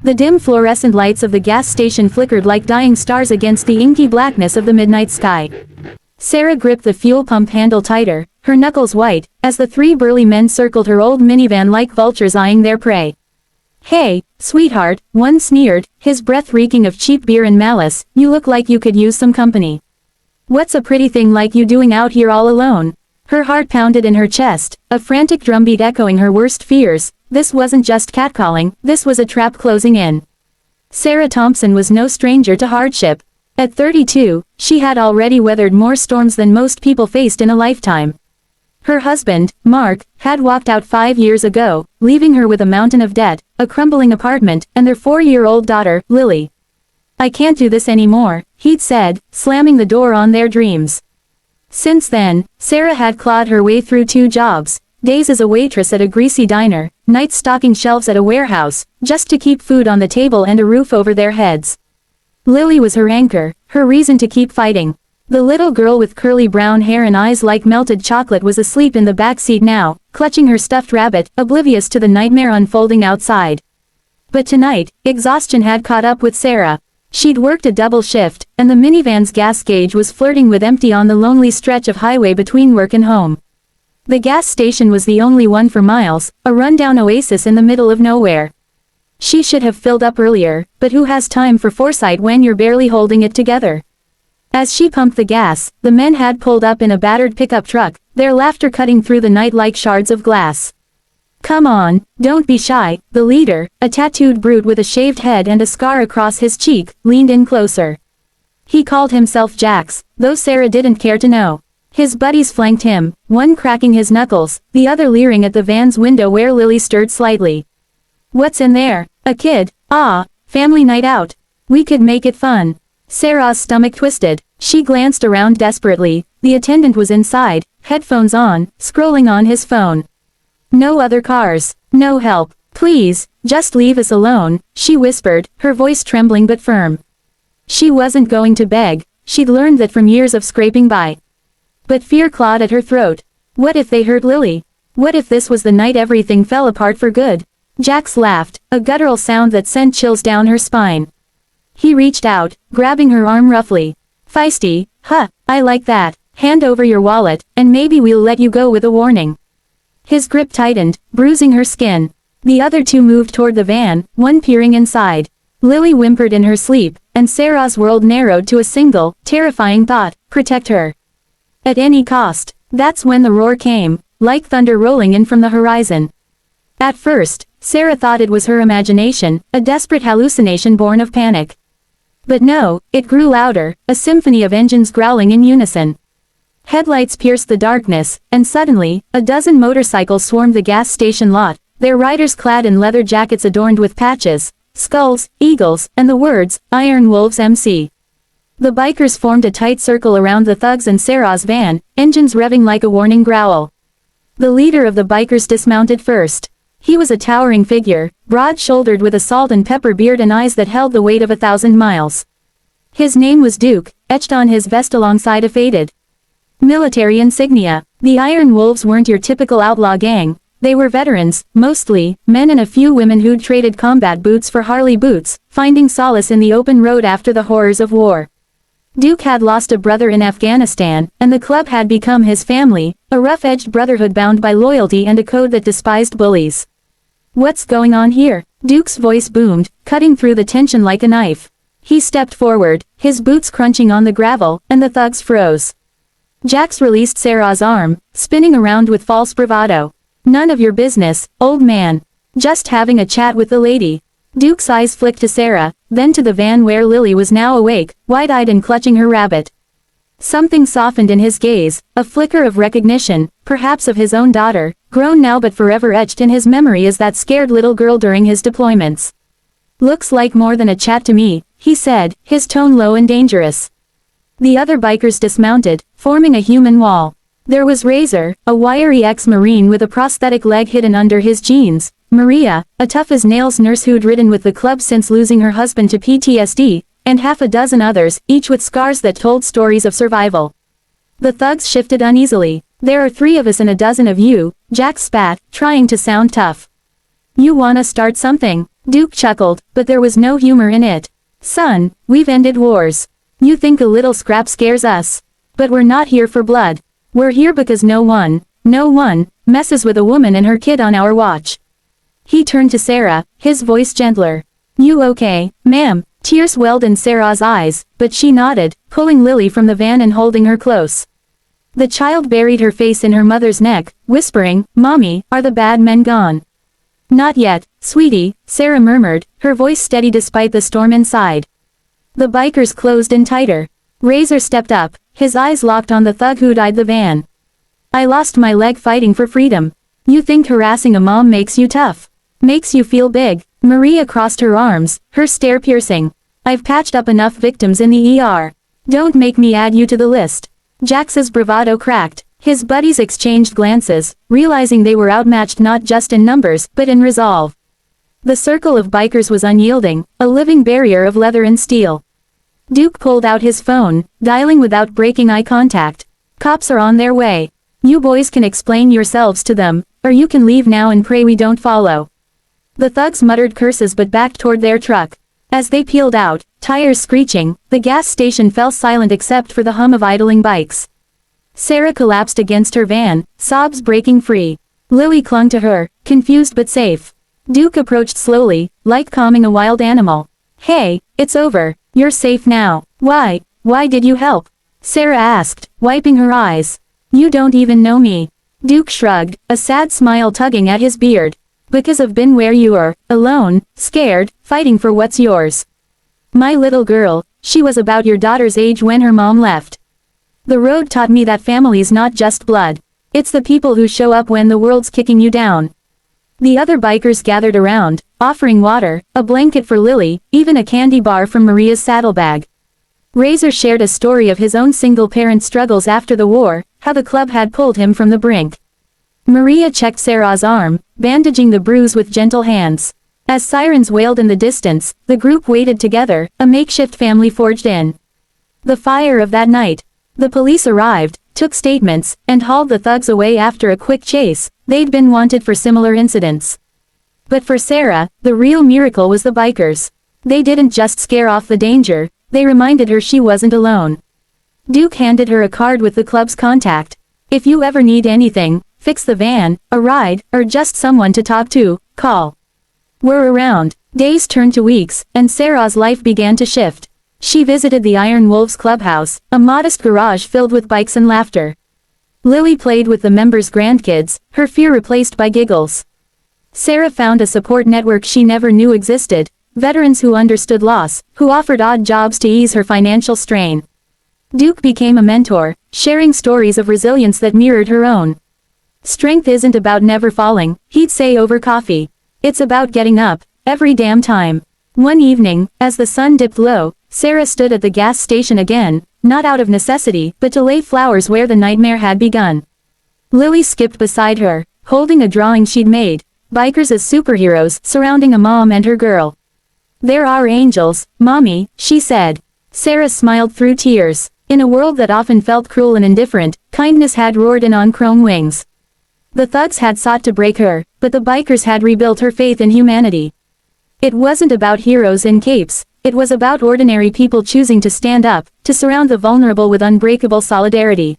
The dim fluorescent lights of the gas station flickered like dying stars against the inky blackness of the midnight sky. Sarah gripped the fuel pump handle tighter, her knuckles white, as the three burly men circled her old minivan like vultures eyeing their prey. "Hey, sweetheart," one sneered, his breath reeking of cheap beer and malice, "you look like you could use some company. What's a pretty thing like you doing out here all alone?" Her heart pounded in her chest, a frantic drumbeat echoing her worst fears. This wasn't just catcalling, this was a trap closing in. Sarah Thompson was no stranger to hardship. At 32, she had already weathered more storms than most people faced in a lifetime. Her husband, Mark, had walked out 5 years ago, leaving her with a mountain of debt, a crumbling apartment, and their 4-year-old daughter, Lily. "I can't do this anymore," he'd said, slamming the door on their dreams. Since then, Sarah had clawed her way through 2 jobs, days as a waitress at a greasy diner, nights stocking shelves at a warehouse, just to keep food on the table and a roof over their heads. Lily was her anchor, her reason to keep fighting. The little girl with curly brown hair and eyes like melted chocolate was asleep in the back seat now, clutching her stuffed rabbit, oblivious to the nightmare unfolding outside. But tonight, exhaustion had caught up with Sarah. She'd worked a double shift, and the minivan's gas gauge was flirting with empty on the lonely stretch of highway between work and home. The gas station was the only one for miles, a rundown oasis in the middle of nowhere. She should have filled up earlier, but who has time for foresight when you're barely holding it together? As she pumped the gas, the men had pulled up in a battered pickup truck, their laughter cutting through the night like shards of glass. "Come on, don't be shy," the leader, a tattooed brute with a shaved head and a scar across his cheek, leaned in closer. He called himself Jax, though Sarah didn't care to know. His buddies flanked him, one cracking his knuckles, the other leering at the van's window where Lily stirred slightly. "What's in there? A kid? Ah, family night out. We could make it fun." Sarah's stomach twisted. She glanced around desperately. The attendant was inside, headphones on, scrolling on his phone. "No other cars. No help. Please, just leave us alone," she whispered, her voice trembling but firm. She wasn't going to beg. She'd learned that from years of scraping by. But fear clawed at her throat. What if they hurt Lily? What if this was the night everything fell apart for good? Jax laughed, a guttural sound that sent chills down her spine. He reached out, grabbing her arm roughly. "Feisty, huh, I like that. Hand over your wallet, and maybe we'll let you go with a warning." His grip tightened, bruising her skin. The other two moved toward the van, one peering inside. Lily whimpered in her sleep, and Sarah's world narrowed to a single, terrifying thought: protect her. At any cost. That's when the roar came, like thunder rolling in from the horizon. At first, Sarah thought it was her imagination, a desperate hallucination born of panic. But no, it grew louder, a symphony of engines growling in unison. Headlights pierced the darkness, and suddenly, a dozen motorcycles swarmed the gas station lot, their riders clad in leather jackets adorned with patches, skulls, eagles, and the words, "Iron Wolves MC." The bikers formed a tight circle around the thugs and Sarah's van, engines revving like a warning growl. The leader of the bikers dismounted first. He was a towering figure, broad-shouldered with a salt and pepper beard and eyes that held the weight of 1,000 miles. His name was Duke, etched on his vest alongside a faded military insignia. The Iron Wolves weren't your typical outlaw gang. They were veterans, mostly, men and a few women who'd traded combat boots for Harley boots, finding solace in the open road after the horrors of war. Duke had lost a brother in Afghanistan, and the club had become his family, a rough-edged brotherhood bound by loyalty and a code that despised bullies. "What's going on here?" Duke's voice boomed, cutting through the tension like a knife. He stepped forward, his boots crunching on the gravel, and the thugs froze. Jax released Sarah's arm, spinning around with false bravado. "None of your business, old man. Just having a chat with the lady." Duke's eyes flicked to Sarah, then to the van where Lily was now awake, wide-eyed and clutching her rabbit. Something softened in his gaze, a flicker of recognition, perhaps of his own daughter, grown now but forever etched in his memory as that scared little girl during his deployments. "Looks like more than a chat to me," he said, his tone low and dangerous. The other bikers dismounted, forming a human wall. There was Razor, a wiry ex-Marine with a prosthetic leg hidden under his jeans, Maria, a tough-as-nails nurse who'd ridden with the club since losing her husband to PTSD, and half a dozen others, each with scars that told stories of survival. The thugs shifted uneasily. "There are 3 of us and a dozen of you," Jack spat, trying to sound tough. "You wanna start something?" Duke chuckled, but there was no humor in it. Son, we've ended wars. You think a little scrap scares us? But we're not here for blood. We're here because no one, messes with a woman and her kid on our watch. He turned to Sarah, his voice gentler. You okay, ma'am? Tears welled in Sarah's eyes, but she nodded, pulling Lily from the van and holding her close. The child buried her face in her mother's neck, whispering, Mommy, are the bad men gone? Not yet, sweetie, Sarah murmured, her voice steady despite the storm inside. The bikers closed in tighter. Razor stepped up, his eyes locked on the thug who'd eyed the van. I lost my leg fighting for freedom. You think harassing a mom makes you tough? Makes you feel big? Maria crossed her arms, her stare piercing. I've patched up enough victims in the ER. Don't make me add you to the list. Jax's bravado cracked. His buddies exchanged glances, realizing they were outmatched not just in numbers, but in resolve. The circle of bikers was unyielding, a living barrier of leather and steel. Duke pulled out his phone, dialing without breaking eye contact. Cops are on their way. You boys can explain yourselves to them, or you can leave now and pray we don't follow. The thugs muttered curses but backed toward their truck. As they peeled out, tires screeching, the gas station fell silent except for the hum of idling bikes. Sarah collapsed against her van, sobs breaking free. Lily clung to her, confused but safe. Duke approached slowly, like calming a wild animal. Hey, it's over, you're safe now. Why did you help? Sarah asked, wiping her eyes. You don't even know me. Duke shrugged, a sad smile tugging at his beard. Because I've been where you are, alone, scared, fighting for what's yours. My little girl, she was about your daughter's age when her mom left. The road taught me that family's not just blood. It's the people who show up when the world's kicking you down. The other bikers gathered around, offering water, a blanket for Lily, even a candy bar from Maria's saddlebag. Razor shared a story of his own single-parent struggles after the war, how the club had pulled him from the brink. Maria checked Sarah's arm, bandaging the bruise with gentle hands. As sirens wailed in the distance, the group waited together, a makeshift family forged in. The fire of that night. The police arrived, took statements, and hauled the thugs away after a quick chase. They'd been wanted for similar incidents. But for Sarah, the real miracle was the bikers. They didn't just scare off the danger, they reminded her she wasn't alone. Duke handed her a card with the club's contact. If you ever need anything, fix the van, a ride, or just someone to talk to, call. We're around. Days turned to weeks, and Sarah's life began to shift. She visited the Iron Wolves clubhouse, a modest garage filled with bikes and laughter. Lily played with the members' grandkids, her fear replaced by giggles. Sarah found a support network she never knew existed, veterans who understood loss, who offered odd jobs to ease her financial strain. Duke became a mentor, sharing stories of resilience that mirrored her own. Strength isn't about never falling, he'd say over coffee. It's about getting up, every damn time. One evening, as the sun dipped low, Sarah stood at the gas station again, not out of necessity, but to lay flowers where the nightmare had begun. Lily skipped beside her, holding a drawing she'd made, bikers as superheroes surrounding a mom and her girl. There are angels, Mommy, she said. Sarah smiled through tears. In a world that often felt cruel and indifferent, kindness had roared in on chrome wings. The thugs had sought to break her, but the bikers had rebuilt her faith in humanity. It wasn't about heroes in capes, it was about ordinary people choosing to stand up, to surround the vulnerable with unbreakable solidarity.